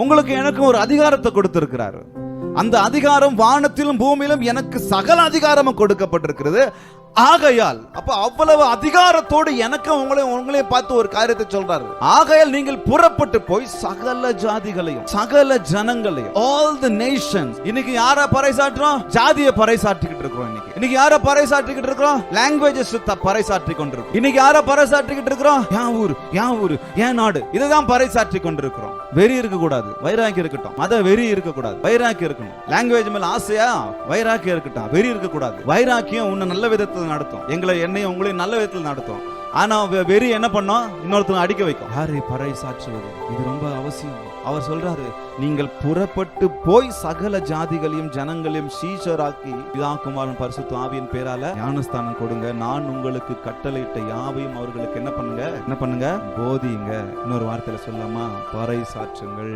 உங்களுக்கு எனக்கு ஒரு அதிகாரத்தை கொடுத்திருக்கிறாரு. அந்த அதிகாரம் வானத்திலும் பூமியிலும் எனக்கு சகல அதிகாரமும் கொடுக்கப்பட்டிருக்கிறது. ஆகையால் அப்ப அவ்வளவு அதிகாரத்தோடு எனக்கு உங்களையும் பார்த்து ஒரு காரியத்தை சொல்றாரு. ஆகையால் நீங்கள் புறப்பட்டு போய் சகல ஜாதிகளையும் சகல ஜனங்களையும் ஆல் தி நேஷன்ஸ். இன்னைக்கு யார பறைசாற்றுறோம்? ஜாதியை பறைசாற்றிக்கிட்டு இருக்கிறோம். இன்னைக்கு யார பறைசாற்றிக்கிட்டு இருக்கிறோம்? லாங்குவேஜஸ் பறைசாற்றி கொண்டிருக்கிறோம். இன்னைக்கு யார பறைசாற்றிக்கிட்டு இருக்கிறோம்? என் ஊரு என் நாடு, இதுதான் பறைசாற்றி கொண்டிருக்கிறோம். வெறி இருக்க கூடாது, வைராக்கியம் இருக்கட்டும். மத வெறி இருக்க கூடாது, வைராக்கியம் இருக்கணும். லாங்குவேஜ் மேல ஆசையா, வைராக்கியம் இருக்கட்டும். வெறி இருக்க கூடாது. வைராக்கியம் உன்னை நல்ல விதத்தில் நடத்தும், என்னையும் உங்களையும் நல்ல விதத்தில் நடத்தும். ஆனா வெறி என்ன பண்ணோம்? இன்னொருத்தர் அடிக்க வைக்கும். யாரை பறைசாற்றுவது? இது ரொம்ப அவசியம். அவர் சொல்றாரு, நீங்கள் புறப்பட்டு போய் சகல ஜாதிகளையும் ஜனங்களையும் சீஷராக்கி பிதாகுமாரன் பரிசுத்த ஆவியின் பேரால ஞானஸ்தானம் கொடுங்க. நான் உங்களுக்கு கட்டளையிட்ட யாவையும் அவர்களுக்கு என்ன பண்ணுங்க போதியுங்க. இன்னொரு வார்த்தையில சொல்லாமா? பறைசாற்றுங்கள்.